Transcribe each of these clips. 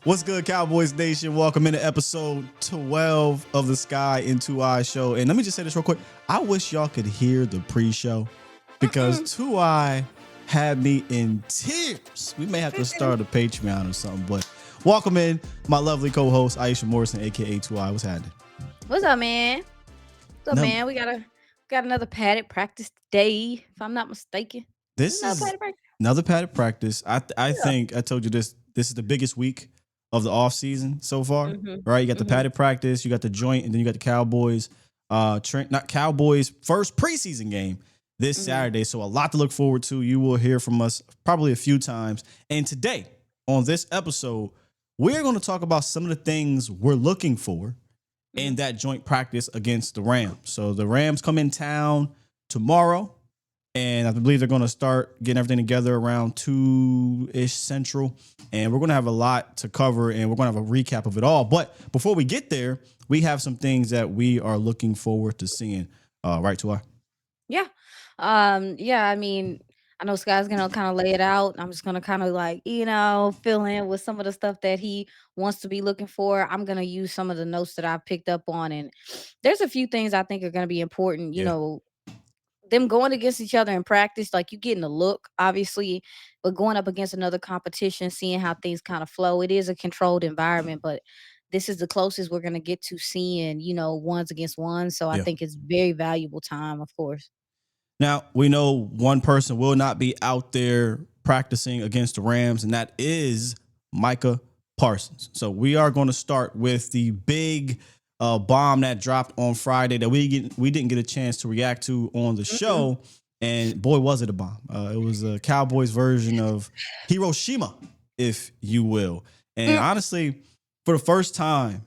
What's good, Cowboys Nation? Welcome into episode 12 of the Sky in Two Eyes show. And let me just say this real quick. I wish y'all could hear the pre-show because Two Eye had me in tears. We may have to start a Patreon or something, but welcome in my lovely co-host, Aisha Morrison, aka Two Eye. What's happening? What's up, man? What's up, No, man? We got another padded practice today, if I'm not mistaken. this Another is padded practice. another padded practice. I Yeah. think I told you this. This is the biggest week of the off season so far, Mhm. right? You got the Mhm. padded practice, you got the joint, and then you got the Cowboys. Not Cowboys first preseason game this Mhm. Saturday. So a lot to look forward to. You will hear from us probably a few times. And today on this episode, we're going to talk about some of the things we're looking for in Mhm. that joint practice against the Rams. So the Rams come in town tomorrow, and I believe they're going to start getting everything together around 2-ish Central. And we're going to have a lot to cover, and we're going to have a recap of it all. But before we get there, we have some things that we are looking forward to seeing. Right, Tui? Yeah. Yeah, I mean, I know Sky's gonna kind of lay it out. I'm just gonna kind of fill in with some of the stuff that he wants to be looking for. I'm gonna use some of the notes that I picked up on, and there's a few things I think are gonna be important. Yeah. Them going against each other in practice, like you getting a look, obviously, but going up against another competition, seeing how things kind of flow. It is a controlled environment, but this is the closest we're gonna get to seeing, ones against ones. So I Yeah. think it's very valuable time, of course. Now, we know one person will not be out there practicing against the Rams, and that is Micah Parsons. So we are going to start with the big bomb that dropped on Friday that we didn't get a chance to react to on the Mhm. show. And boy, was it a bomb. It was a Cowboys version of Hiroshima, if you will. And Mm. honestly, for the first time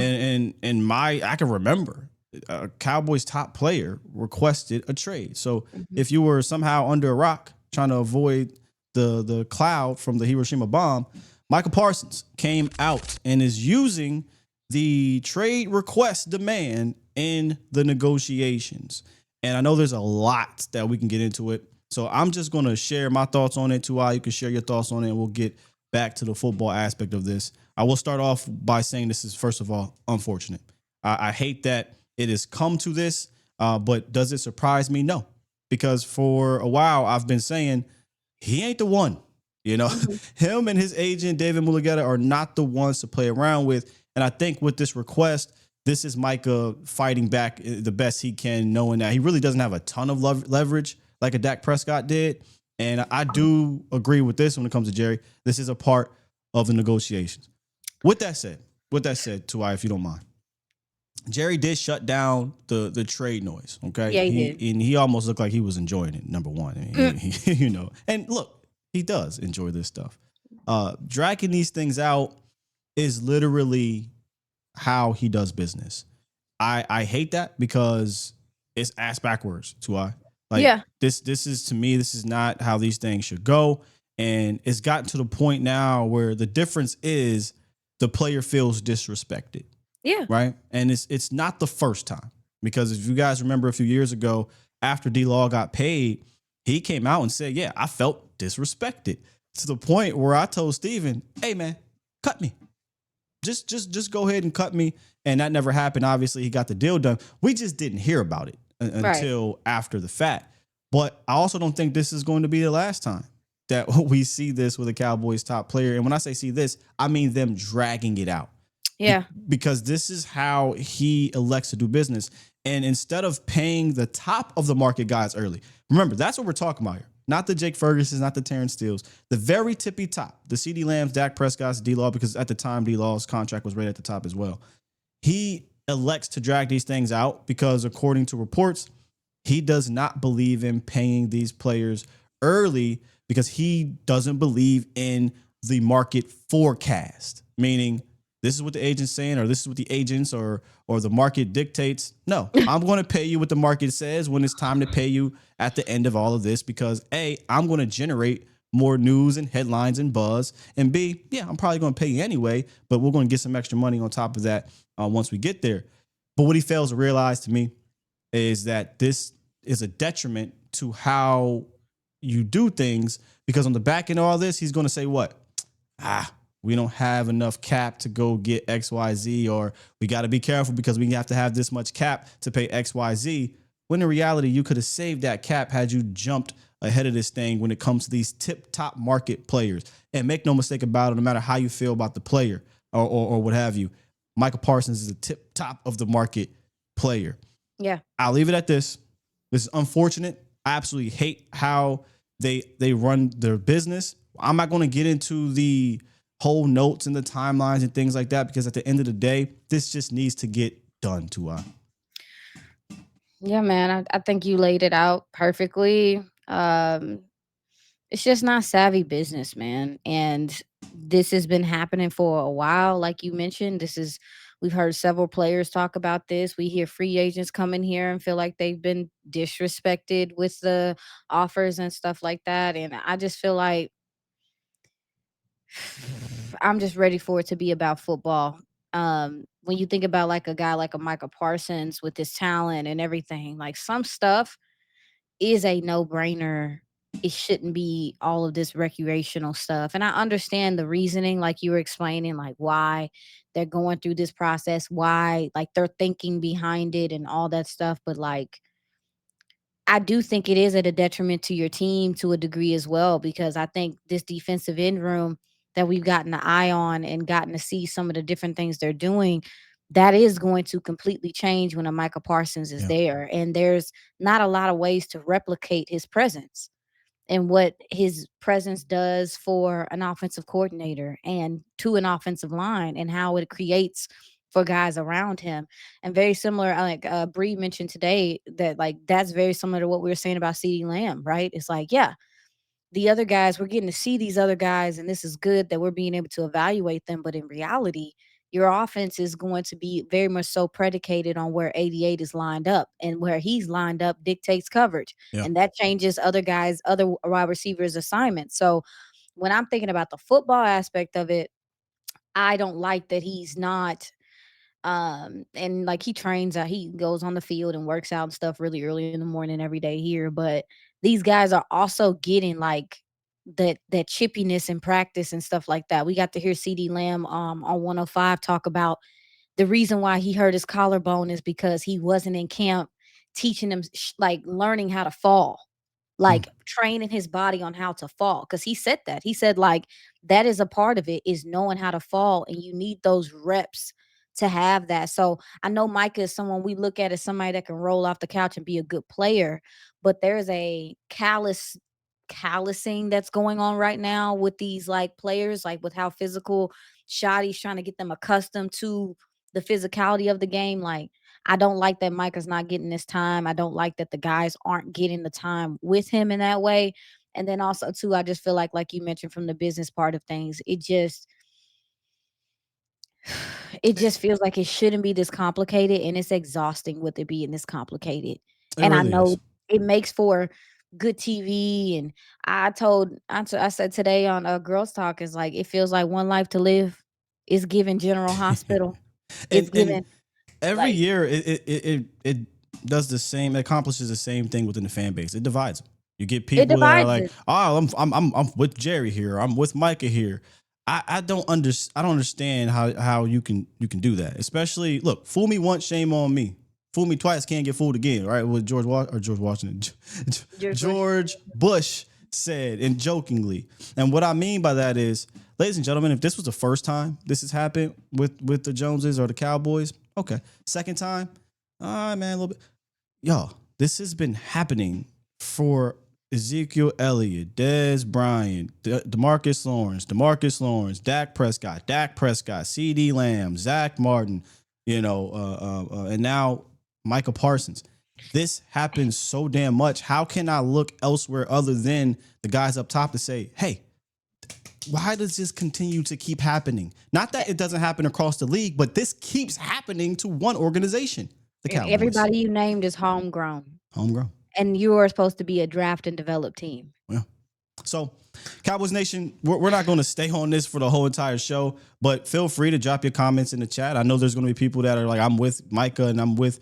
in my I can remember, a Cowboys top player requested a trade. So Mhm. if you were somehow under a rock trying to avoid the cloud from the Hiroshima bomb, Michael Parsons came out and is using the trade request demand in the negotiations. And I know there's a lot that we can get into it. So I'm just going to share my thoughts on it, Too. You can share your thoughts on it, and we'll get back to the football aspect of this. I will start off by saying this is, first of all, unfortunate. I hate that it has come to this, but does it surprise me? No, because for a while I've been saying he ain't the one. You know, Mhm. him and his agent David Mulugeta are not the ones to play around with. And I think with this request, this is Micah fighting back the best he can, knowing that he really doesn't have a ton of leverage like a Dak Prescott did. And I do agree with this when it comes to Jerry. This is a part of the negotiations. With that said, Tuai, if you don't mind, Jerry did shut down the trade noise. Okay, Yeah, he did. he almost looked like he was enjoying it. Number one, I Mm. mean, and look, he does enjoy this stuff. Dragging these things out is literally how he does business. I hate that because it's ass backwards. Tuai, like Yeah. this is, to me, this is not how these things should go. And it's gotten to the point now where the difference is the player feels disrespected, Yeah. right? And it's not the first time, because if you guys remember a few years ago, after D Law got paid, he came out and said, "Yeah, I felt disrespected," to the point where I told Steven, "Hey man, cut me. Just go ahead and cut me." And that never happened. Obviously, he got the deal done. We just didn't hear about it Right. until after the fact. But I also don't think this is going to be the last time that we see this with a Cowboys top player. And when I say see this, I mean them dragging it out, Yeah. because this is how he elects to do business. And instead of paying the top of the market guys early, remember, that's what we're talking about here. Not the Jake Fergusons, not the Terrence Steeles, the very tippy top, the CD Lambs, Dak Prescott's, D Law, because at the time D Law's contract was right at the top as well. He elects to drag these things out because, according to reports, he does not believe in paying these players early because he doesn't believe in the market forecast, meaning this is what the agent's saying, or this is what the agents or the market dictates. No, I'm going to pay you what the market says when it's time to pay you at the end of all of this, because A, I'm going to generate more news and headlines and buzz, and B, yeah, I'm probably going to pay you anyway, but we're going to get some extra money on top of that once we get there. But what he fails to realize, to me, is that this is a detriment to how you do things, because on the back end of all this, he's going to say what? we don't have enough cap to go get XYZ, or we got to be careful because we have to have this much cap to pay XYZ. When in reality, you could have saved that cap had you jumped ahead of this thing when it comes to these tip top market players. And make no mistake about it, no matter how you feel about the player or what have you, Micah Parsons is a tip top of the market player. Yeah. I'll leave it at this. This is unfortunate. I absolutely hate how they run their business. I'm not going to get into the whole notes and the timelines and things like that because at the end of the day, this just needs to get done to Yeah, man. I think you laid it out perfectly. It's just not savvy business, man. And this has been happening for a while. Like you mentioned, we've heard several players talk about this. We hear free agents come in here and feel like they've been disrespected with the offers and stuff like that. And I just feel like I'm just ready for it to be about football. When you think about like a guy like a Micah Parsons with his talent and everything, like some stuff is a no-brainer. It shouldn't be all of this recreational stuff. And I understand the reasoning, like you were explaining, like why they're going through this process, why like they're thinking behind it and all that stuff. But like I do think it is at a detriment to your team to a degree as well, because I think this defensive end room that we've gotten an eye on and gotten to see some of the different things they're doing, that is going to completely change when a Micah Parsons is Yeah. there. And there's not a lot of ways to replicate his presence and what his presence does for an offensive coordinator and to an offensive line and how it creates for guys around him. And very similar, like Bree mentioned today, that like that's very similar to what we were saying about CeeDee Lamb, right? It's like, yeah, the other guys, we're getting to see these other guys, and this is good that we're being able to evaluate them. But in reality, your offense is going to be very much so predicated on where 88 is lined up, and where he's lined up dictates coverage. Yeah. And that changes other guys, other wide receivers' assignments. So when I'm thinking about the football aspect of it, I don't like that he's not and like he trains out, he goes on the field and works out and stuff really early in the morning every day here. But these guys are also getting like that chippiness in practice and stuff like that. We got to hear CD Lamb on 105 talk about the reason why he hurt his collarbone is because he wasn't in camp teaching him like learning how to fall, Mm. like training his body on how to fall. Cause he said that. He said, like, that is a part of it, is knowing how to fall. And you need those reps to have that. So I know Micah is someone we look at as somebody that can roll off the couch and be a good player, but there's a callousing that's going on right now with these like players, like with how physical Shoddy's trying to get them accustomed to the physicality of the game. Like, I don't like that Micah's not getting this time. I don't like that the guys aren't getting the time with him in that way. And then also too, I just feel like you mentioned from the business part of things, it It, just feels like it shouldn't be this complicated, and it's exhausting with it being this complicated. it And I really know is. it makes for good TV. And I said today on Girls Talk is like it feels like One Life to Live is given General Hospital. It's And given every like year it does the same. It accomplishes the same thing within the fan base. It divides them. You get it people that are divides like, it. oh, I'm with Jerry here. I'm with Micah here. I don't understand how you can do that. Especially look, fool me once, shame on me. Fool me twice, can't get fooled again. Right? With George Washington, George Bush. George Bush said, and jokingly. And what I mean by that is, ladies and gentlemen, if this was the first time this has happened with the Joneses or the Cowboys, okay. Second time, all right, man, a little bit. Y'all, this has been happening for Ezekiel Elliott, Dez Bryant, Demarcus Lawrence, Dak Prescott, CD Lamb, Zach Martin, and now Micah Parsons. This happens so damn much. How can I look elsewhere other than the guys up top to say, hey, why does this continue to keep happening? Not that it doesn't happen across the league, but this keeps happening to one organization, the Cowboys. Everybody you named is homegrown, Homegrown. and you are supposed to be a draft and develop team. Yeah. So, Cowboys Nation, we're not going to stay on this for the whole entire show, but feel free to drop your comments in the chat. I know there's going to be people that are like, I'm with Micah and I'm with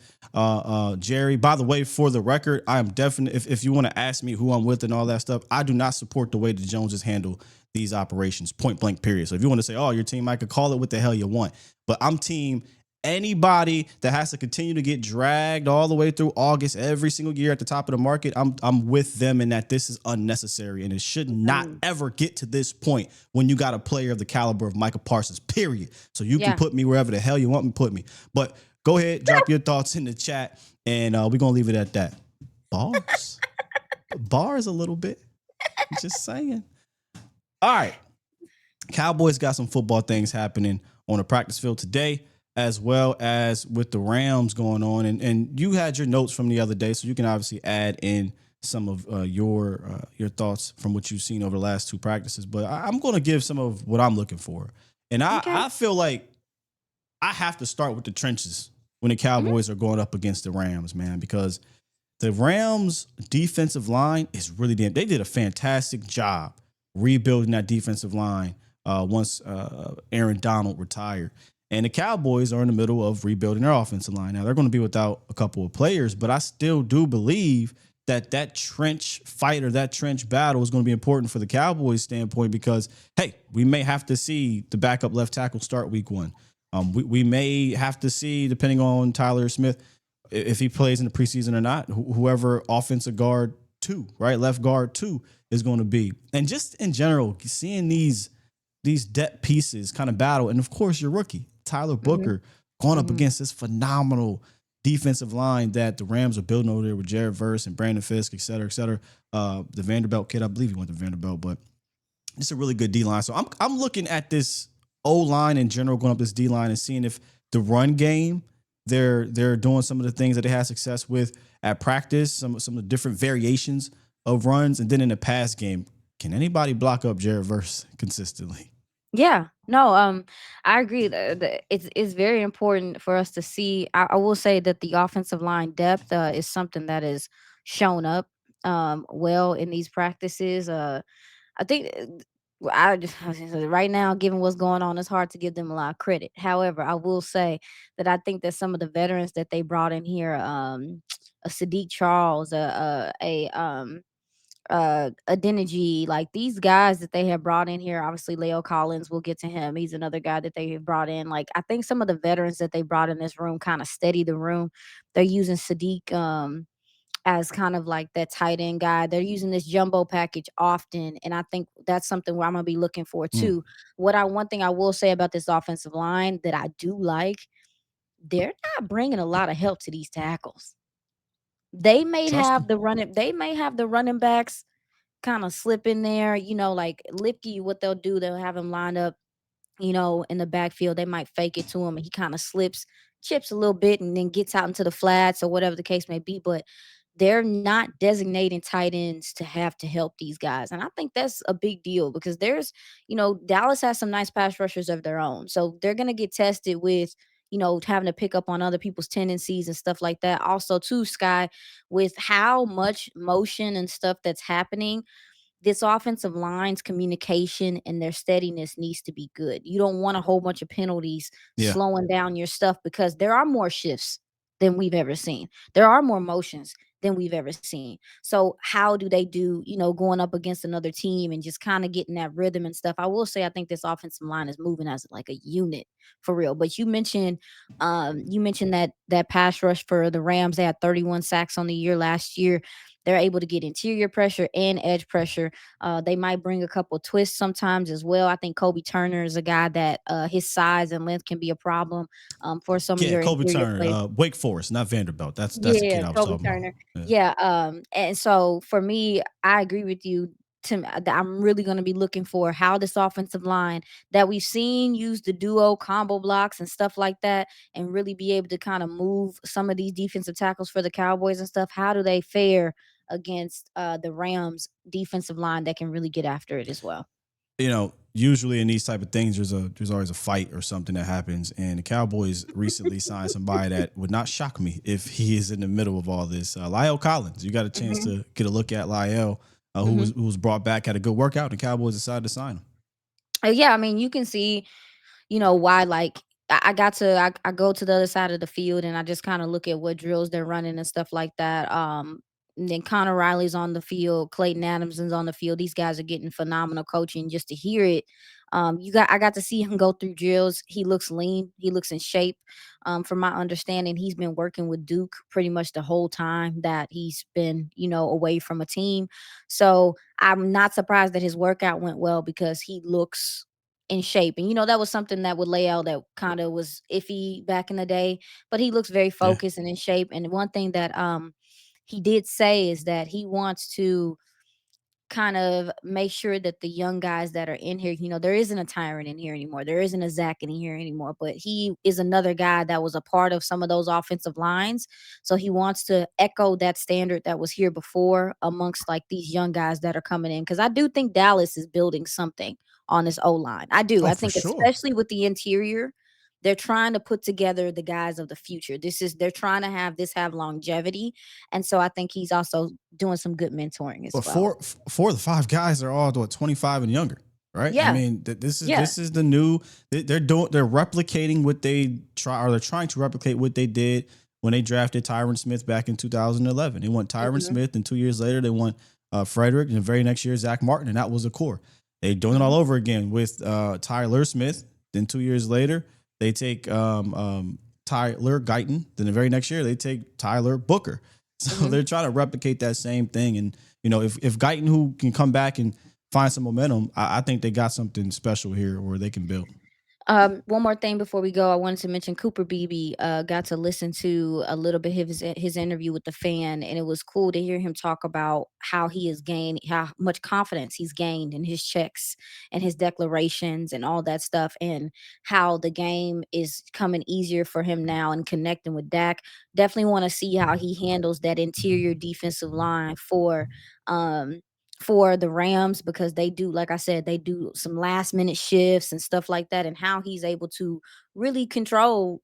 Jerry. By the way, for the record, I am definitely, if you want to ask me who I'm with and all that stuff, I do not support the way the Joneses handle these operations, point blank, period. So if you want to say, oh, your team, I could call it what the hell you want. But I'm team anybody that has to continue to get dragged all the way through August every single year at the top of the market. I'm with them in that this is unnecessary and it should not Mhm. ever get to this point when you got a player of the caliber of Micah Parsons, period. So you can Yeah. put me wherever the hell you want me to put me. But go ahead, drop your thoughts in the chat, and we're gonna leave it at that. Bars, bars, a little bit. Just saying. All right, Cowboys got some football things happening on the practice field today, as well as with the Rams going on. And you had your notes from the other day, so you can obviously add in some of your thoughts from what you've seen over the last two practices. But I'm going to give some of what I'm looking for, and Okay. I feel like I have to start with the trenches when the Mhm. Cowboys are going up against the Rams, man, because the Rams defensive line is really damn. They did a fantastic job rebuilding that defensive line once Aaron Donald retired. And the Cowboys are in the middle of rebuilding their offensive line. Now they're going to be without a couple of players, but I still do believe that that trench fight or that trench battle is going to be important for the Cowboys standpoint because hey, we may have to see the backup left tackle start week one. We may have to see, depending on Tyler Smith, if he plays in the preseason or not, whoever offensive guard two, right, left guard two is going to be, and just in general, seeing these depth pieces kind of battle, and of course your rookie Tyler Mhm. Booker going up Mhm. against this phenomenal defensive line that the Rams are building over there with Jared Verse and Brandon Fisk, et cetera, et cetera. The Vanderbilt kid, I believe he went to Vanderbilt, but it's a really good D line. So I'm looking at this O line in general, going up this D line and seeing if the run game they're doing some of the things that they had success with at practice, some of the different variations of runs, and then in the pass game, can anybody block up Jared Verse consistently? Yeah. No, I agree that it's very important for us to see. I will say that the offensive line depth is something that is shown up well in these practices. I think I just right now, given what's going on, it's hard to give them a lot of credit. However, I will say that I think that some of the veterans that they brought in here, a Sadiq Charles, Adeniji, like these guys that they have brought in here. Obviously, Leo Collins, we'll get to him. He's another guy that they have brought in. Like I think some of the veterans that they brought in this room kind of steady the room. They're using Sadiq as kind of like that tight end guy. They're using this jumbo package often, and I think that's something where I'm gonna be looking for Mm, too. One thing I will say about this offensive line that I do like, they're not bringing a lot of help to these tackles. trust them. They may have the running backs kinda slip in there, like Lipke, what they'll do, they'll have him lined up, in the backfield. They might fake it to him and he kinda slips, chips a little bit, and then gets out into the flats or whatever the case may be, but they're not designating tight ends to have to help these guys, and I think that's a big deal because Dallas has some nice pass rushers of their own, so they're gonna get tested with, having to pick up on other people's tendencies and stuff like that. Also too, Sky, with how much motion and stuff that's happening, this offensive line's communication and their steadiness needs to be good. You don't want a whole bunch of penalties Yeah, slowing down your stuff because there are more shifts than we've ever seen. There are more motions than we've ever seen. So how do they do, going up against another team and just kind of getting that rhythm and stuff? I will say I think this offensive line is moving as like a unit for real. But you mentioned that pass rush for the Rams. They had 31 sacks on the year last year. They're able to get interior pressure and edge pressure. They might bring a couple twists sometimes as well. I think Kobe Turner is a guy that his size and length can be a problem for some of yeah. your Kobe interior Turner, plays. Wake Forest, not Vanderbilt. That's the Yeah, kid I was Kobe talking about. Turner. Yeah. Yeah, and so for me, I agree with you. That I'm really going to be looking for how this offensive line that we've seen use the duo combo blocks and stuff like that, and really be able to kind of move some of these defensive tackles for the Cowboys and stuff. How do they fare against the Rams defensive line that can really get after it as well? Usually in these type of things, there's always a fight or something that happens. And the Cowboys recently signed somebody that would not shock me if he is in the middle of all this. Lyle Collins, you got a chance Hmm. to get a look at Lyle, Hmm. who was brought back, had a good workout, and the Cowboys decided to sign him. Yeah, I mean, you can see why, like, I go to the other side of the field and I just kind of look at what drills they're running and stuff like that. And then Connor Riley's on the field, Clayton Adamson's on the field. These guys are getting phenomenal coaching. Just to hear it, I got to see him go through drills. He looks lean. He looks in shape. From my understanding, he's been working with Duke pretty much the whole time that he's been, away from a team. So I'm not surprised that his workout went well because he looks in shape. And that was something that would lay out that kind of was iffy back in the day, but he looks very Yeah, focused and in shape. And one thing that he did say is that he wants to kind of make sure that the young guys that are in here, there isn't a Tyrant in here anymore. There isn't a Zach in here anymore, but he is another guy that was a part of some of those offensive lines. So he wants to echo that standard that was here before amongst like these young guys that are coming in. Cause I do think Dallas is building something on this O line. I do. oh I for think sure. especially with the interior, they're trying to put together the guys of the future. They're trying to have longevity. And so I think he's also doing some good mentoring as But well. four of the five guys are all 25 and younger, right? I Yeah. mean, Yeah. this is the new. They're replicating what they try, or they're trying to replicate what they did when they drafted Tyron Smith back in 2011. They want Tyron Mhm, Smith, and 2 years later they want Frederick, and the very next year Zach Martin, and that was the core. They doing it all mhm, over again with Tyler Smith. Then 2 years later they take Tyler Guyton. Then the very next year they take Tyler Booker. So mhm. they're trying to replicate that same thing. And, if Guyton, who can come back and find some momentum, I think they got something special here where they can build. One more thing before we go, I wanted to mention Cooper Beebe. Got to listen to a little bit of his interview with the fan, and it was cool to hear him talk about how he has gained, how much confidence he's gained in his checks and his declarations and all that stuff, and how the game is coming easier for him now and connecting with Dak. Definitely want to see how he handles that interior defensive line um for the Rams because they do, like I said, they do some last minute shifts and stuff like that, and how he's able to really control,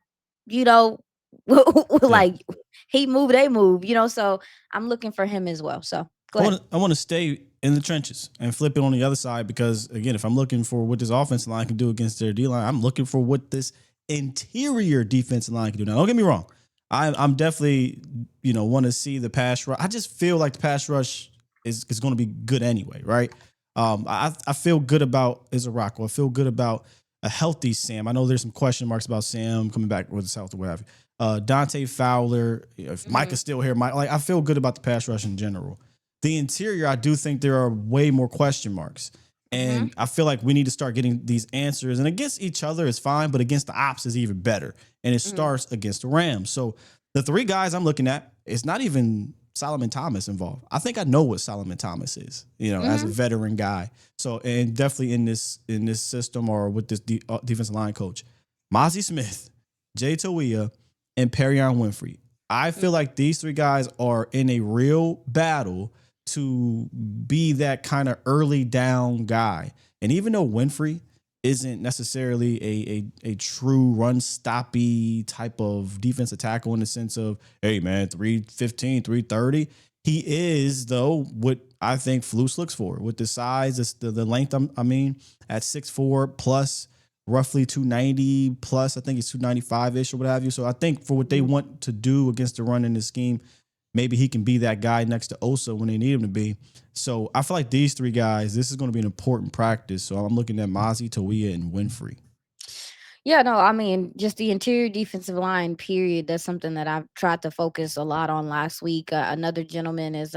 you know, Yeah. like he move, they move, So I'm looking for him as well. So go ahead. I want to stay in the trenches and flip it on the other side because, again, if I'm looking for what this offensive line can do against their D line, I'm looking for what this interior defensive line can do. Now, don't get me wrong. I'm definitely, want to see the pass rush. I just feel like the pass rush is going to be good anyway, right? I feel good about Izarako. I feel good about a healthy Sam. I know there's some question marks about Sam coming back with his health or whatever. Dante Fowler, if Hmm. Micah's still here, I feel good about the pass rush in general. The interior, I do think there are way more question marks. Hmm. And I feel like we need to start getting these answers. And against each other is fine, but against the ops is even better. And it Hmm. starts against the Rams. So the three guys I'm looking at, it's not even Solomon Thomas involved. I think I know what Solomon Thomas is, as a Hmm. veteran guy. So, and definitely in this system or with this defensive line coach, Mozzie Smith, Jay Toia, and Perrion Winfrey. I feel like these three guys are in a real battle to be that kind of early down guy. And even though Winfrey isn't necessarily a true run stoppy type of defensive tackle in the sense of, hey man, 315, 330. He is, though, what I think Flus looks for with the size, the length, I mean, at 6'4 plus roughly 290 plus. I think it's 295 ish or what have you. So I think for what they Hmm. want to do against the run in this scheme, maybe he can be that guy next to Osa when they need him to be. So I feel like these three guys, this is going to be an important practice. So I'm looking at Mozzie, Toia, and Winfrey. Yeah, no, I mean, just the interior defensive line, period. That's something that I've tried to focus a lot on last week. Another gentleman is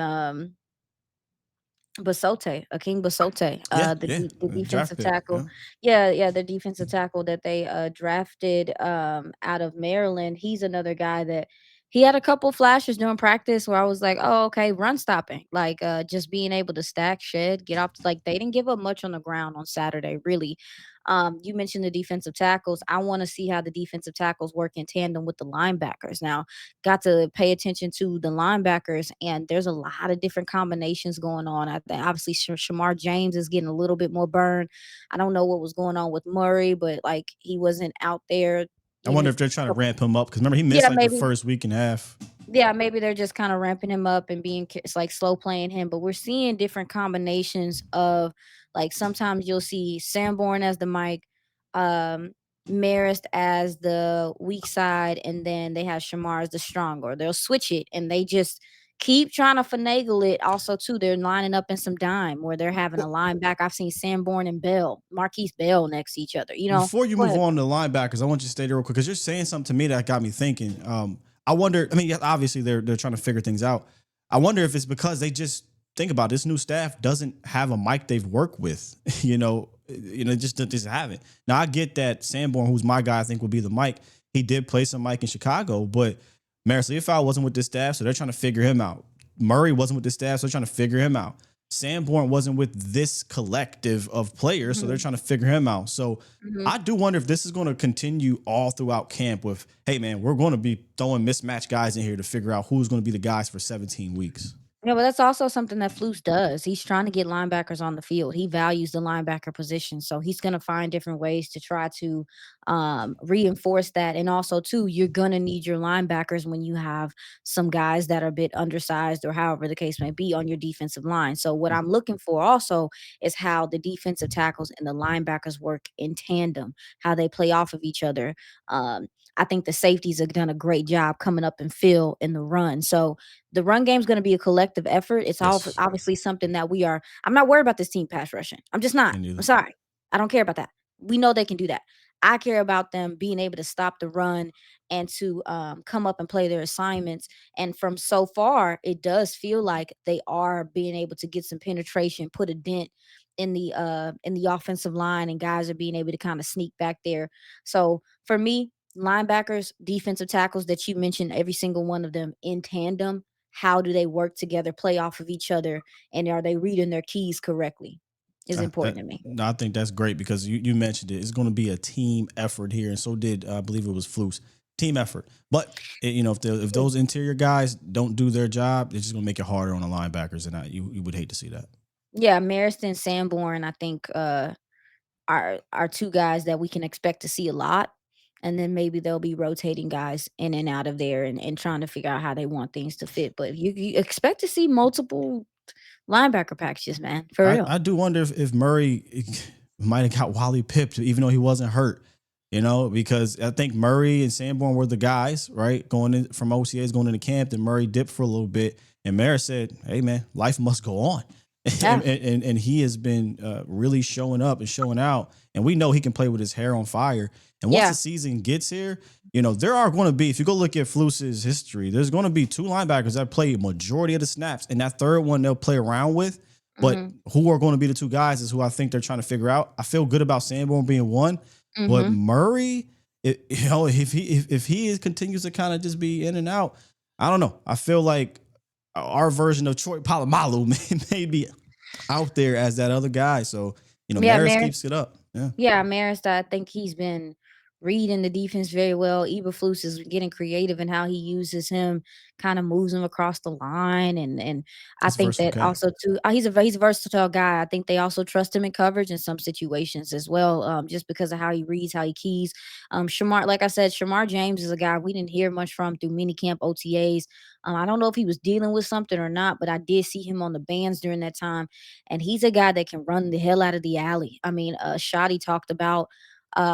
Basote, Akeem Basote, Yeah, the yeah. the Draft defensive pick. tackle. Yeah. Yeah, yeah, the defensive tackle that they drafted out of Maryland. He's another guy that he had a couple flashes during practice where I was like, "Oh, okay, run stopping." Like just being able to stack, shed, get off, like they didn't give up much on the ground on Saturday, really. You mentioned the defensive tackles. I want to see how the defensive tackles work in tandem with the linebackers. Now, got to pay attention to the linebackers, and there's a lot of different combinations going on. I think obviously Shamar James is getting a little bit more burn. I don't know what was going on with Murray, but like he wasn't out there I in wonder his if they're trying to couple. ramp him up because remember he missed Yeah, like the maybe. first week and a half. Yeah, maybe they're just kind of ramping him up and being it's like slow playing him, but we're seeing different combinations of like sometimes you'll see Sanborn as the Mike, um, Marist as the weak side, and then they have Shamar as the strong, or they'll switch it and they just keep trying to finagle it. Also, too, they're lining up in some dime where they're having a Well, linebacker. I've seen Sanborn and Marquise Bell next to each other. before you Go move ahead, on bro. to linebackers, I want you to stay there real quick because you're saying something to me that got me thinking. I wonder. I mean, yeah, obviously they're trying to figure things out. I wonder if it's because they just think about this new staff doesn't have a mic they've worked with. Just haven't. Now I get that Sanborn, who's my guy, I think would be the mic. He did play some mic in Chicago, but Maris Leofau wasn't with this staff, so they're trying to figure him out. Murray wasn't with this staff, so they're trying to figure him out. Sanborn wasn't with this collective of players, so they're Mhm, trying to figure him out. So mhm. I do wonder if this is going to continue all throughout camp with, hey man, we're going to be throwing mismatched guys in here to figure out who's going to be the guys for 17 weeks. Yeah, but that's also something that Flus does. He's trying to get linebackers on the field. He values the linebacker position, so he's going to find different ways to try to reinforce that. And also, too, you're going to need your linebackers when you have some guys that are a bit undersized or however the case may be on your defensive line. So, what I'm looking for also is how the defensive tackles and the linebackers work in tandem, how they play off of each other. Um, I think the safeties have done a great job coming up and fill in the run. So the run game is going to be a collective effort. It's all Yes. obviously something that we are. I'm not worried about this team pass rushing. I'm just not. Me I'm neither. sorry. I don't care about that. We know they can do that. I care about them being able to stop the run and to come up and play their assignments. And from so far, it does feel like they are being able to get some penetration, put a dent in the offensive line, and guys are being able to kind of sneak back there. So for me, linebackers, defensive tackles that you mentioned, every single one of them in tandem, how do they work together, play off of each other, and are they reading their keys correctly is That important to me. no, I think that's great because you mentioned it. It's going to be a team effort here, and so did I believe it was Flus team effort. But if Yeah. those interior guys don't do their job, it's just going to make it harder on the linebackers, and you would hate to see that. Yeah, Mariston, Sanborn, I think are two guys that we can expect to see a lot. And then maybe they'll be rotating guys in and out of there and trying to figure out how they want things to fit. But you expect to see multiple linebacker packages, man, for real. I do wonder if Murray might have got Wally pipped, even though he wasn't hurt. Because I think Murray and Sanborn were the guys, right? Going in from OCAs, going into camp, then Murray dipped for a little bit. And Maris said, hey, man, life must go on. Yeah. And he has been really showing up and showing out. And we know he can play with his hair on fire. And once the Yeah. season gets here, there are going to be, if you go look at Flus's history, there's going to be two linebackers that play majority of the snaps. And that third one they'll play around with. But Mhm. who are going to be the two guys is who I think they're trying to figure out. I feel good about Sanborn being one, but Mhm. Murray, if he continues to kind of just be in and out, I don't know. I feel like our version of Troy Polamalu may be out there as that other guy. So Yeah, Maris Maris. keeps it up. Yeah, Yeah, Marist, I think he's been reading the defense very well. Eberflus is getting creative in how he uses him, kind of moves him across the line, and I he's a think versatile that cat. also too, he's a versatile guy. I think they also trust him in coverage in some situations as well, just because of how he reads, how he keys. Shamar, like I said, Shamar James is a guy we didn't hear much from through minicamp OTAs. I don't know if he was dealing with something or not, but I did see him on the bands during that time, and he's a guy that can run the hell out of the alley. I mean, Shotty talked about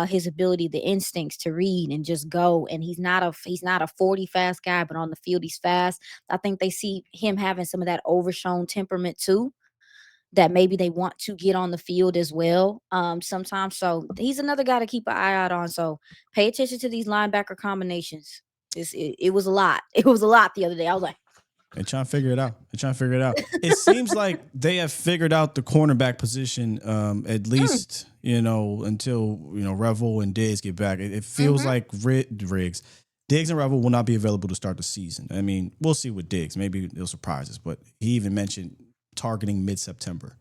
his ability, the instincts to read and just go. And he's not a 40 fast guy, but on the field he's fast. I think they see him having some of that overshown temperament too. That maybe they want to get on the field as well. Sometimes. So he's another guy to keep an eye out on. So pay attention to these linebacker combinations. It was a lot. It was a lot the other day. I was like, They're trying to figure it out. They're trying to figure it out. It seems like they have figured out the cornerback position, at mm, least, until, Revel and Diggs get back. It feels mm-hmm, like Diggs and Revel will not be available to start the season. I mean, we'll see with Diggs. Maybe it'll surprise us, but he even mentioned targeting mid-September.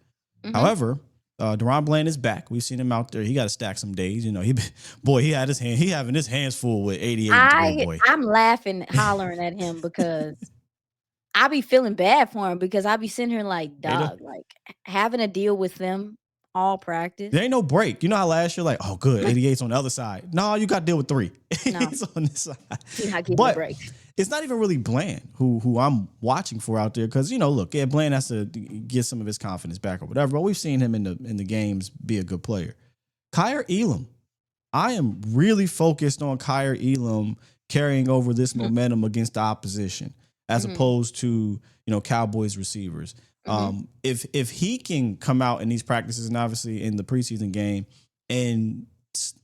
mm-hmm. However, Deron Bland is back. We've seen him out there. He got to stack some days. He having his hands full with 88 and three, boy. I'm laughing, hollering at him because I be feeling bad for him because I be sitting here like, Ada. dog, like having to deal with them all There practice. ain't no break. You know how last year, like, oh, good, 88's on the other side. No, you got to deal with three. No, He's on this side. he not getting a But break. it's not even really Bland who I'm watching for out there because look, yeah, Bland has to get some of his confidence back or whatever. But we've seen him in the games be a good player. Kyer Elam, I am really focused on Kyer Elam carrying over this momentum against the opposition. as Mhm. opposed to Cowboys receivers. Mhm. If he can come out in these practices and obviously in the preseason game, and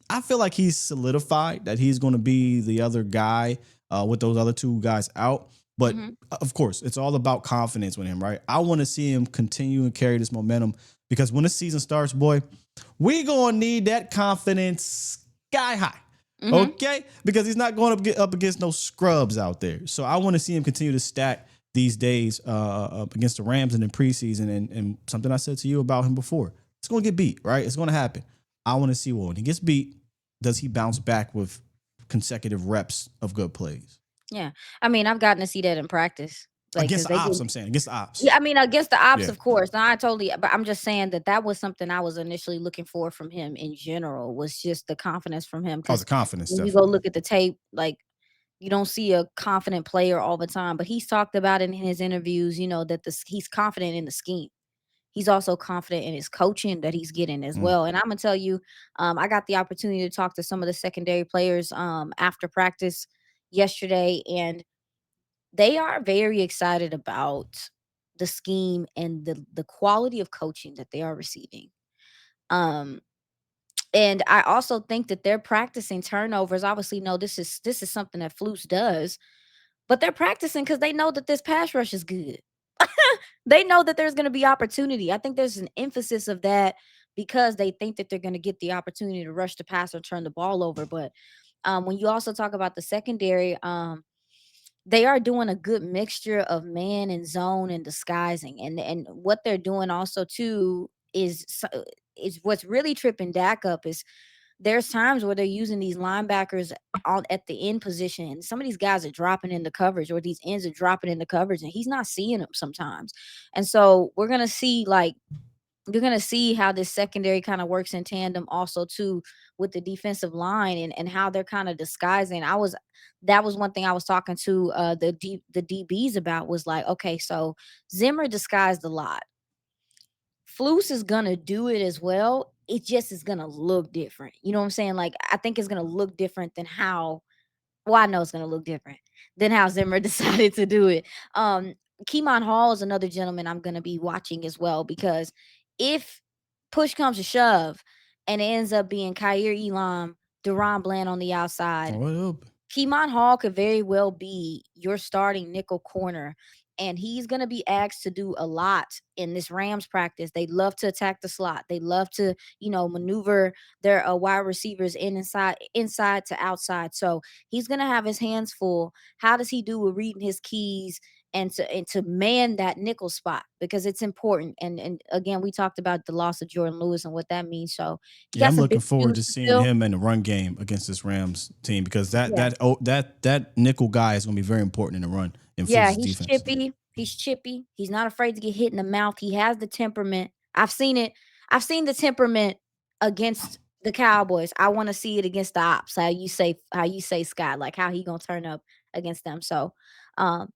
I feel like he's solidified that he's going to be the other guy with those other two guys out. But Mhm. of course, it's all about confidence with him, right? I want to see him continue and carry this momentum because when the season starts, boy, we gonna need that confidence sky high. Mhm. Okay, because he's not going up against no scrubs out there. So I want to see him continue to stack these days up against the Rams and in preseason. And something I said to you about him before, it's going to get beat, right? It's going to happen. I want to see, well, when he gets beat, does he bounce back with consecutive reps of good plays Yeah. I mean, I've gotten to see that in practice, like, against cause the they ops? give. I'm saying against the ops. Yeah, I mean, against the ops, Yeah. of course. No, I totally, but I'm just saying that that was something I was initially looking for from him in general, was just the confidence from him. Oh, the Because confidence, when you go definitely. look at the tape, like, you don't see a confident player all the time, but he's talked about in his interviews, that he's confident in the scheme. He's also confident in his coaching that he's getting as Mm. well. And I'm gonna tell you, I got the opportunity to talk to some of the secondary players after practice yesterday, and they are very excited about the scheme and the quality of coaching that they are receiving. Um, and I also think that they're practicing turnovers. Obviously, no, this is something that Flus does, but they're practicing because they know that this pass rush is good. They know that there's gonna be opportunity. I think there's an emphasis of that because they think that they're gonna get the opportunity to rush the pass or turn the ball over. But when you also talk about the secondary, they are doing a good mixture of man and zone and disguising, and what they're doing also too is what's really tripping Dak up is there's times where they're using these linebackers on at the end position, and some of these guys are dropping into coverage, or these ends are dropping into coverage, and he's not seeing them sometimes. And so we're gonna see you're gonna see how this secondary kind of works in tandem also too with the defensive line and how they're kind of disguising. That was one thing I was talking to the DBs about, was like, okay, so Zimmer disguised a lot. Flus is gonna do it as well. It just is gonna look different. You know what I'm saying? Like, I think it's gonna look different than how, well, I know it's gonna look different than how Zimmer decided to do it. Um, Keemon Hall is another gentleman I'm gonna be watching as well, because if push comes to shove and it ends up being Khair Elam, Deron Bland on the outside, What up? Keemon Hall could very well be your starting nickel corner, and he's going to be asked to do a lot in this Rams practice. They love to attack the slot. They love to, maneuver their wide receivers inside to outside. So he's going to have his hands full. How does he do with reading his keys and to man that nickel spot, because it's important. And again, we talked about the loss of Jordan Lewis and what that means. So he Yeah, got I'm some looking big forward shoes to to seeing fill. him in the run game against this Rams team because that Yeah. that oh, that nickel guy is going to be very important in the run in Yeah, Flus' he's defense. chippy. He's chippy. He's not afraid to get hit in the mouth. He has the temperament. I've seen it. I've seen the temperament against the Cowboys. I want to see it against the ops. How you say Scott, like how he gonna turn up against them. So,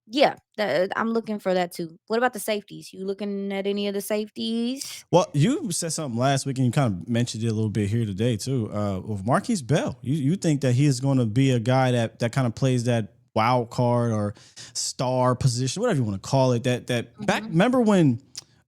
yeah, I'm looking for that too. What about the safeties? You looking at any of the safeties? Well, you said something last week, and you kind of mentioned it a little bit here today too. With Marquise Bell, you think that he is going to be a guy that kind of plays that wild card or star position, whatever you want to call it. That back. Hmm. Remember when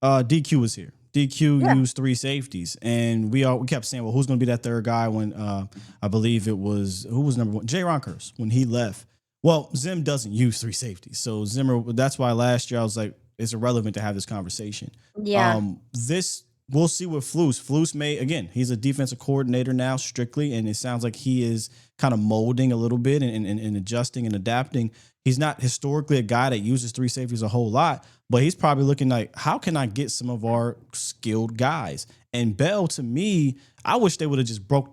DQ was here? DQ Yeah. used three safeties, and we kept saying, well, who's going to be that third guy when I believe it was who was number one? Jay Ronkers when he left. Well, Zim doesn't use three safeties, so Zimmer. That's why last year I was like, it's irrelevant to have this conversation. Yeah. This we'll see with Flus. Flus may again, he's a defensive coordinator now strictly, and it sounds like he is kind of molding a little bit and adjusting and adapting. He's not historically a guy that uses three safeties a whole lot, but he's probably looking like, how can I get some of our skilled guys? And Bell, to me, I wish they would have just break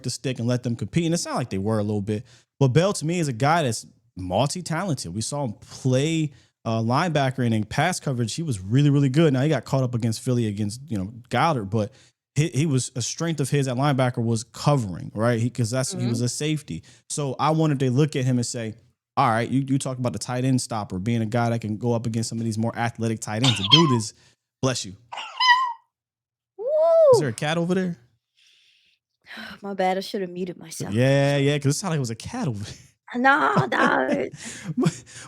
the stick and let them compete. And it sounded like they were a little bit. But Bell, to me, is a guy that's multi-talented. We saw him play linebacker and in pass coverage. He was really, really good. Now he got caught up against Philly against Goddard, but he was a strength of his at linebacker was covering, right? Because he Hmm. was a safety. So I wanted to look at him and say, all right, you talk about the tight end stopper being a guy that can go up against some of these more athletic tight ends. The dude is, bless you. Is Woo! there a cat over there? My bad. I should have muted myself. Yeah, because it sounded like it was a cat over there. No, dog.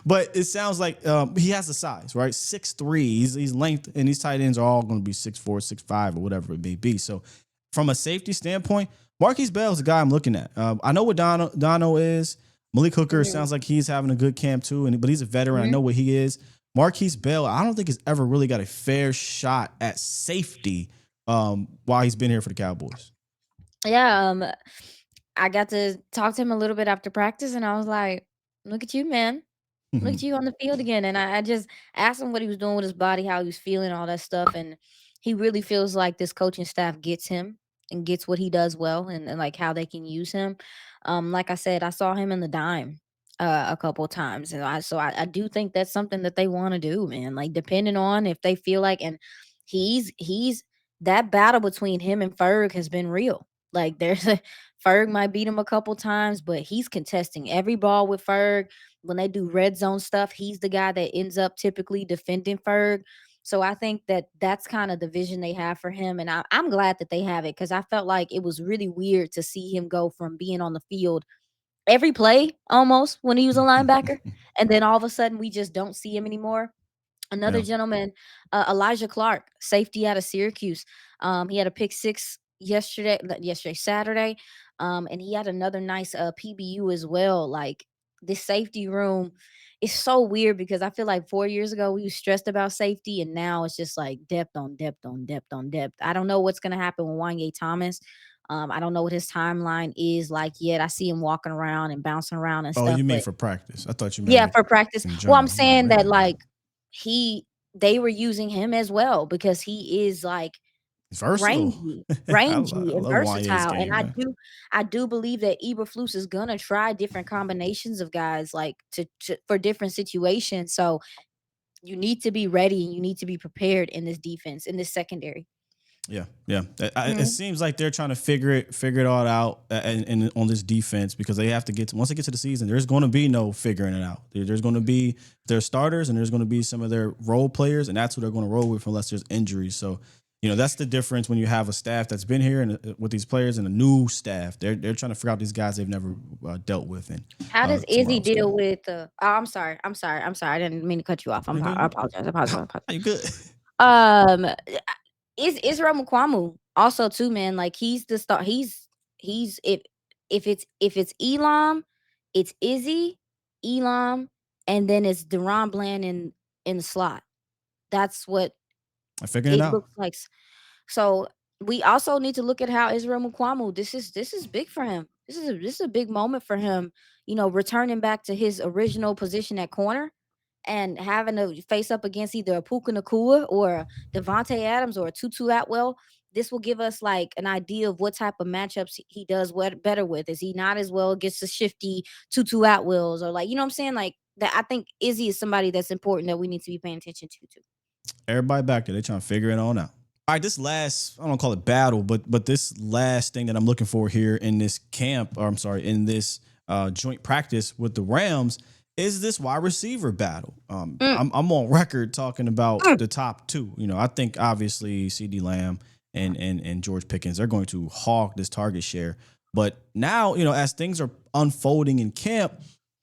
But it sounds like he has the size, right? 6'3". He's length, and these tight ends are all going to be 6'4", 6'5", or whatever it may be. So, from a safety standpoint, Marquise Bell is the guy I'm looking at. I know what Dono is. Malik Hooker Mhm, sounds like he's having a good camp too, but he's a veteran. I mhm. know what he is. Marquise Bell, I don't think has ever really got a fair shot at safety while he's been here for the Cowboys. Yeah, I got to talk to him a little bit after practice, and I was like, "Look at you, man. Look at you on the field again." And I just asked him what he was doing with his body, how he was feeling, all that stuff. And he really feels like this coaching staff gets him and gets what he does well, and like how they can use him. Like I said, I saw him in the dime a couple times. And I do think that's something that they want to do, man. Like depending on if they feel like, and he's that battle between him and Ferg has been real. Like there's a Ferg might beat him a couple times, but he's contesting every ball with Ferg. When they do red zone stuff, he's the guy that ends up typically defending Ferg. So I think that that's kind of the vision they have for him, and I'm glad that they have it because I felt like it was really weird to see him go from being on the field every play almost when he was a linebacker, and then all of a sudden we just don't see him anymore. Another Yeah. gentleman, Elijah Clark, safety out of Syracuse. He had a pick six Saturday, and he had another nice PBU as well. Like this safety room is so weird because I feel like 4 years ago we was stressed about safety, and now it's just like depth on depth on depth on depth. I don't know what's gonna happen with Wanye Thomas. I don't know what his timeline is like yet. I see him walking around and bouncing around and Oh, stuff, you mean but for practice? I thought you meant yeah, like for practice. in Well, I'm general. I'm like, saying that, man, like, he they were using him as well because he is, like, versatile. rangy I rangy and love Wanye's versatile, and game, man. I do believe that Eberflus is gonna try different combinations of guys, like, to for different situations, so you need to be ready and you need to be prepared in this defense, in this secondary. Yeah, yeah. It Mhm. seems like they're trying to figure it all out, and on this defense because they have to once they get to the season, there's going to be no figuring it out. There's going to be their starters and there's going to be some of their role players, and that's who they're going to roll with unless there's injuries. So, that's the difference when you have a staff that's been here and with these players and a new staff. They're trying to figure out these guys they've never dealt with and How does somewhere Izzy else deal going. with, oh, I'm sorry, I didn't mean to cut you off. You good? I apologize, I apologize, I apologize. You good? Um, is Israel Mukwamu also too, man? Like he's the star. He's if it's Elam, it's Izzy, Elam, and then it's Deron Bland in the slot. That's what I figuring it it out. looks like. So we also need to look at how Israel Mukwamu. This is big for him. This is a big moment for him. Returning back to his original position at corner and having to face up against either a Puka Nakua or a Devontae Adams or a Tutu Atwell. This will give us like an idea of what type of matchups he does better with. Is he not as well against the shifty Tutu Atwells or like, you know what I'm saying? Like that, I think Izzy is somebody that's important that we need to be paying attention to too. Everybody back there, they trying to figure it on out. All right, this last, I don't call it battle, but this last thing that I'm looking for here in this camp, or I'm sorry, in this joint practice with the Rams is this wide receiver battle. Mm, I'm on record talking about mm. the top two. I think obviously CD Lamb and George Pickens, they're going to hawk this target share. But now, as things are unfolding in camp,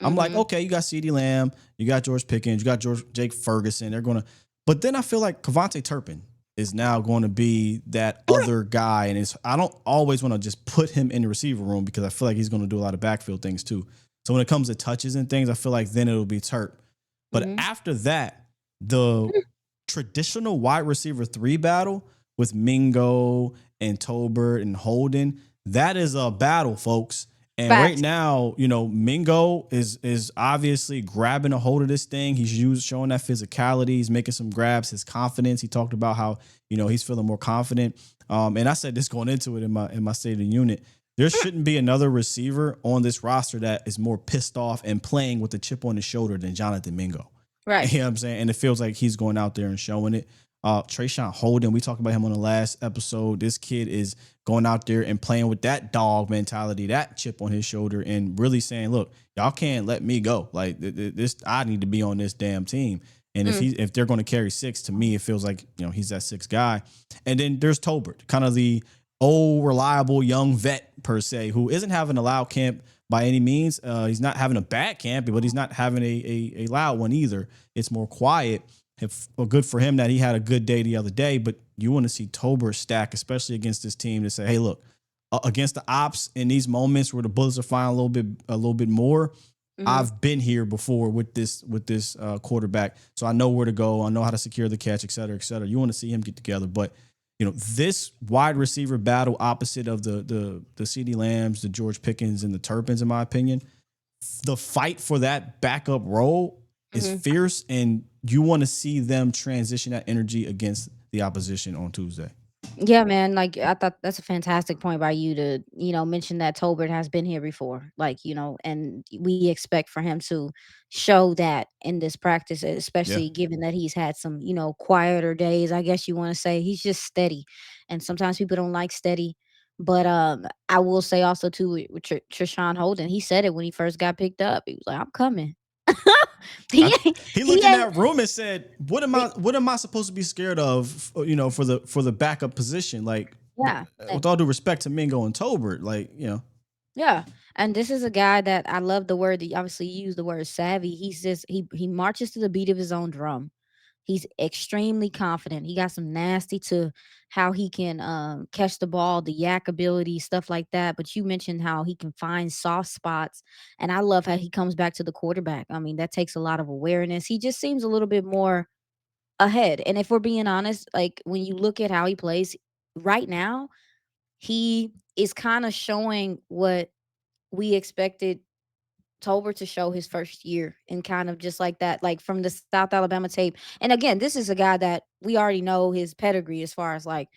I'm like, Mhm. okay, you got CD Lamb, you got George Pickens, you got Jake Ferguson. They're going to, but then I feel like Kavontae Turpin is now going to be that other guy. And I don't always want to just put him in the receiver room because I feel like he's going to do a lot of backfield things too. So when it comes to touches and things, I feel like then it'll be Turp. But Mhm. after that, the traditional wide receiver 3 battle with Mingo and Tolbert and Holden, that is a battle, folks. And right Facts. now, Mingo is obviously grabbing a hold of this thing. He's showing that physicality. He's making some grabs. His confidence. He talked about how he's feeling more confident. And I said this going into it in my state of the unit. There shouldn't be another receiver on this roster that is more pissed off and playing with a chip on his shoulder than Jonathan Mingo. Right. You know what I'm saying? And it feels like he's going out there and showing it. Trayshawn Holden, we talked about him on the last episode. This kid is going out there and playing with that dog mentality, that chip on his shoulder, and really saying, "Look, y'all can't let me go. Like this, I need to be on this damn team." And Mm. if they're going to carry 6, to me, it feels like he's that 6 guy. And then there's Tolbert, kind of the old, reliable, young vet per se, who isn't having a loud camp by any means. He's not having a bad camp, but he's not having a loud one either. It's more quiet. Well, good for him that he had a good day the other day, but you want to see Tober stack, especially against this team, to say, hey, look, against the ops in these moments where the bullets are flying a little bit more. Mhm. I've been here before with this quarterback, so I know where to go. I know how to secure the catch, et cetera, et cetera. You want to see him get together, but this wide receiver battle opposite of the CD Lambs, the George Pickens, and the Turpins, in my opinion, the fight for that backup role is Mhm. fierce, and you want to see them transition that energy against the opposition on Tuesday. Yeah, man. Like I thought that's a fantastic point by you to, mention that Tolbert has been here before. Like, and we expect for him to show that in this practice, Yeah. especially given that he's had some, quieter days, I guess you want to say. He's just steady. And sometimes people don't like steady. But I will say also too with Trishawn Holden, he said it when he first got picked up. He was like, I'm coming. I, he ain't he he looked in ain't that room and said, "What am I supposed to be scared of? For the backup position, like yeah. with all due respect to Mingo and Tolbert, Yeah, and this is a guy that I love the word that obviously you use the word savvy. He's just he marches to the beat of his own drum. He's extremely confident. He got some nasty to how he can catch the ball, the yak ability, stuff like that. But you mentioned how he can find soft spots, and I love how he comes back to the quarterback. I mean, that takes a lot of awareness. He just seems a little bit more ahead. And if we're being honest, like when you look at how he plays right now, he is kind of showing what we expected Tolbert to show his first year and kind of just like that, like from the South Alabama tape. And again, this is a guy that we already know his pedigree as far as like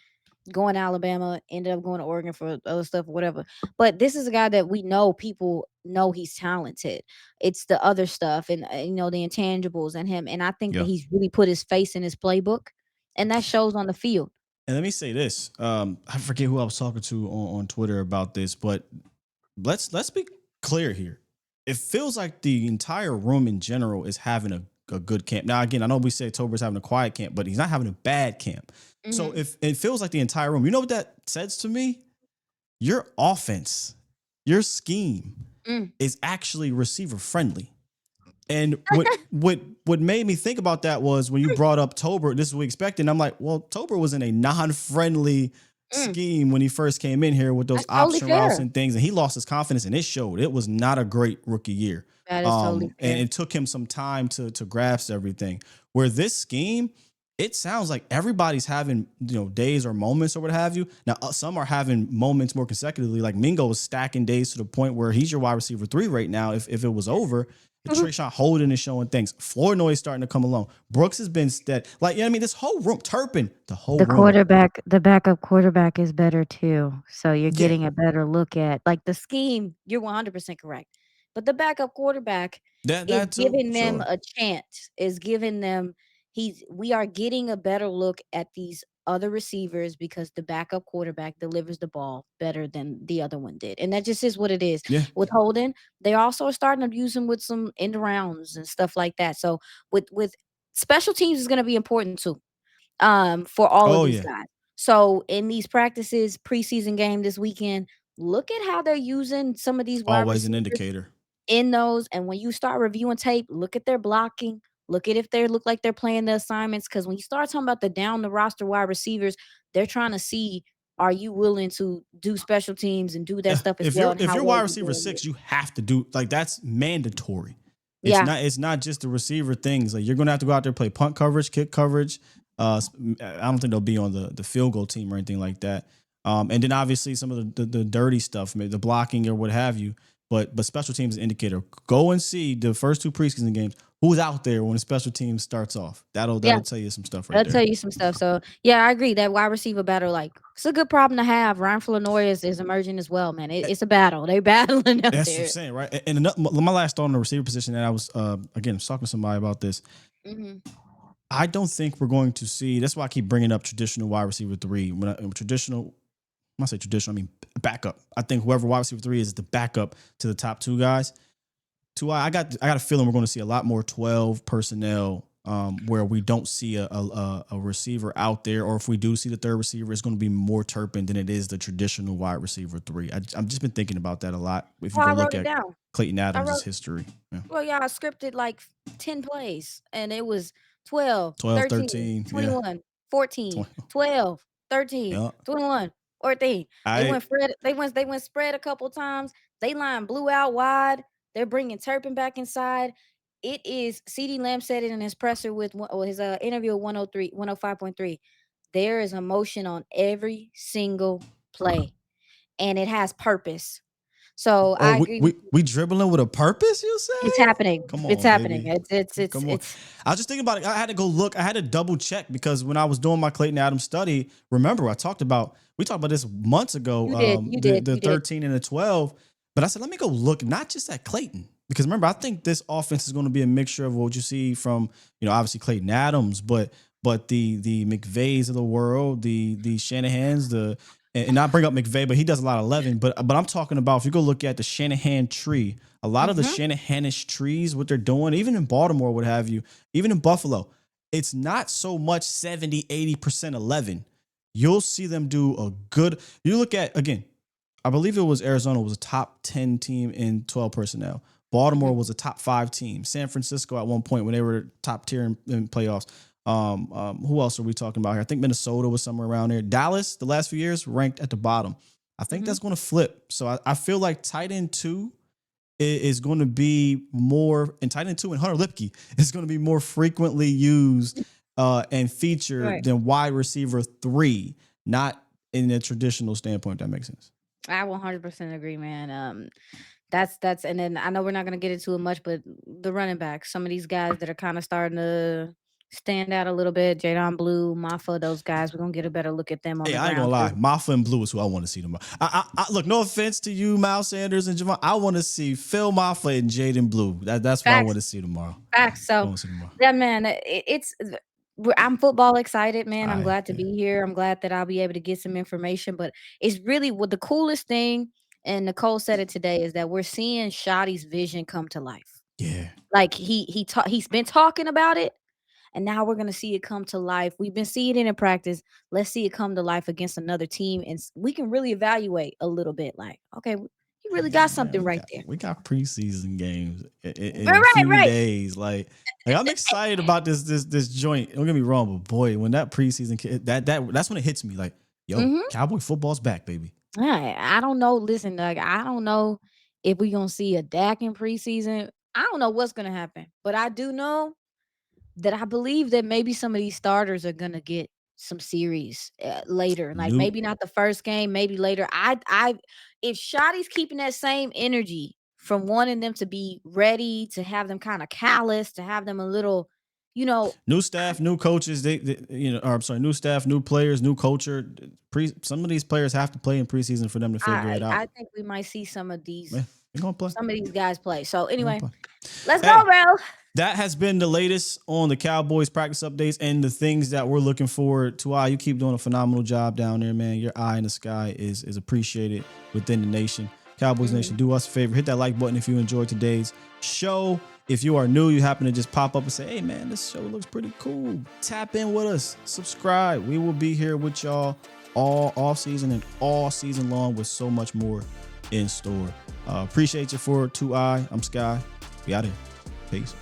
going to Alabama, ended up going to Oregon for other stuff, whatever. But this is a guy that we know people know he's talented. It's the other stuff and the intangibles and him. And I think that yeah. he's really put his face in his playbook, and that shows on the field. And let me say this: I forget who I was talking to on Twitter about this, but let's be clear here. It feels like the entire room in general is having a good camp. Now, again, I know we say Tober's having a quiet camp, but he's not having a bad camp. So Hmm. if it feels like the entire room, you know what that says to me? Your offense, your scheme Mm. is actually receiver friendly. And what made me think about that was when you brought up Tober, this is what we expected. And I'm like, well, Tober was in a non-friendly Mm. scheme when he first came in here with those That's totally option routes fair. and things, and he lost his confidence, and it showed. It was not a great rookie year. That is totally And fair. it took him some time to grasp everything. Where this scheme, it sounds like everybody's having days or moments or what have you. Now some are having moments more consecutively. Like Mingo is stacking days to the point where he's your wide receiver 3 right now. If it was over, Trayshawn Holden is showing things. Flournoy is starting to come along. Brooks has been steady. Like, I mean, this whole room, Turpin, the whole room. The backup quarterback is better too. So you're Yeah, getting a better look at like the scheme, you're 100% correct. But the backup quarterback is that too, giving them sure. a chance, is giving them we are getting a better look at these other receivers because the backup quarterback delivers the ball better than the other one did. And that just is what it is. Yeah. With Holden, they also are starting to use him with some end rounds and stuff like that. So with special teams is going to be important too for all of Oh these yeah. guys. So in these practices, preseason game this weekend, look at how they're using some of these wide Always an receivers indicator. in those. And when you start reviewing tape, look at their blocking. Look at if they look like they're playing the assignments. Because when you start talking about the down the roster wide receivers, they're trying to see, are you willing to do special teams and do that Yeah, stuff as if well, you're and if how you're well wide you receiver doing it? 6, you have to do, like, that's mandatory. It's Yeah. not just the receiver things. Like, you're gonna have to go out there and play punt coverage, kick coverage. I don't think they'll be on the field goal team or anything like that. And then obviously some of the dirty stuff, maybe the blocking or what have you. But special teams is an indicator. Go and see the first 2 preseason games. Who's out there when the special team starts off? Yeah. That'll tell you some stuff right That'll there. tell you some stuff. So yeah, I agree. That wide receiver battle, like, it's a good problem to have. Ryan Flanoy is emerging as well, man. It's a battle. They battling out That's what I'm there. saying, right? And my last thought on the receiver position, that I was again talking to somebody about this. Mhm. I don't think we're going to see. That's why I keep bringing up traditional wide receiver 3. When I say traditional, I mean backup. I think whoever wide receiver 3 is the backup to the top 2 guys. I got a feeling we're going to see a lot more 12 personnel where we don't see a receiver out there, or if we do see the third receiver, it's going to be more Turpin than it is the traditional wide receiver three. I've just been thinking about that a lot. If you Well, I go wrote look it at down. Clayton I Adams' wrote history, yeah. Well, yeah, I scripted like 10 plays and it was 12, 12, 13, 13, yeah, 21, 14, 20, 12, 13, yeah. 21, 14. I They went spread a couple times. They line blew out wide. They're bringing Turpin back inside. It is CeeDee Lamb said it in his presser his interview at 103, 105.3. There is emotion on every single play and it has purpose. So oh I agree with you. we dribbling with a purpose, you It's say? happening. Come It's on, happening. baby. It's Come on. it's I was just thinking about it. I had to go look. I had to double check because when I was doing my Clayton Adams study, remember we talked about this months ago, You did, you did, the you did. 13 and the 12. But I said, let me go look not just at Clayton. Because remember, I think this offense is going to be a mixture of what you see from, obviously Clayton Adams, but the McVays of the world, the Shanahans, and not bring up McVay, but he does a lot of 11. But I'm talking about if you go look at the Shanahan tree, a lot of the Mhm. Shanahanish trees, what they're doing, even in Baltimore, what have you, even in Buffalo, it's not so much 70, 80% 11. You'll see them do a good. You look at, again, I believe it was Arizona was a top 10 team in 12 personnel. Mhm. Baltimore was a top 5 team. San Francisco at one point when they were top tier in playoffs. Who else are we talking about here? I think Minnesota was somewhere around there. Dallas, the last few years, ranked at the bottom. I think Mhm. that's going to flip. So I feel like tight end 2 is going to be more, and tight end 2 and Hunter Lipke is going to be more frequently used and featured Right. than wide receiver 3, not in a traditional standpoint. If that makes sense. I 100% agree, man. That's and then I know we're not gonna get into it much, but the running backs, some of these guys that are kind of starting to stand out a little bit, Jadon Blue, Mafa, those guys, we're gonna get a better look at them on Hey, the I ain't gonna ground lie. too. Mafa and Blue is who I want to see tomorrow. Look, no offense to you, Miles Sanders and Javon. I want to see Phil Mafa and Jaden Blue. That's what I want Facts, to see tomorrow. facts. I So want to see tomorrow. yeah, man, I'm football excited, man. I'm glad to Yeah, be here. I'm glad that I'll be able to get some information. But it's really what the coolest thing, and Nicole said it today, is that we're seeing Shotty's vision come to life. yeah. Like he's been talking about it, and now we're gonna see it come to life. We've been seeing it in practice. Let's see it come to life against another team, and we can really evaluate a little bit. Like, okay, he really got Man, something right there. we got preseason games in a Right, few right. days. Like I'm excited about this joint. Don't get me wrong, but boy, when that preseason that's when it hits me. Like, yo, Mm-hmm. Cowboy football's back, baby. I don't know. Listen, like I don't know if we're gonna see a Dak in preseason. I don't know what's gonna happen, but I do know that I believe that maybe some of these starters are gonna get some series later. Like New maybe not the first game, maybe later. If Shotty's keeping that same energy from wanting them to be ready, to have them kind of callous, to have them a little, you know, New staff, new coaches. Or I'm sorry, new staff, new players, new culture. Some of these players have to play in preseason for them to figure it I out. think we might see Yeah, they're gonna play. some of these guys play. So They're gonna anyway, play. let's go, Hey, Rel. that has been the latest on the Cowboys practice updates and the things that we're looking forward to. You keep doing a phenomenal job down there, man. Your eye in the sky is appreciated within the nation. Cowboys Nation, Mhm. do us a favor. Hit that like button if you enjoyed today's show. If you are new, you happen to just pop up and say, hey, man, this show looks pretty cool. Tap in with us. Subscribe. We will be here with y'all all off season and all season long with so much more in store. Appreciate you for 2i. I'm Sky. We out here. Peace.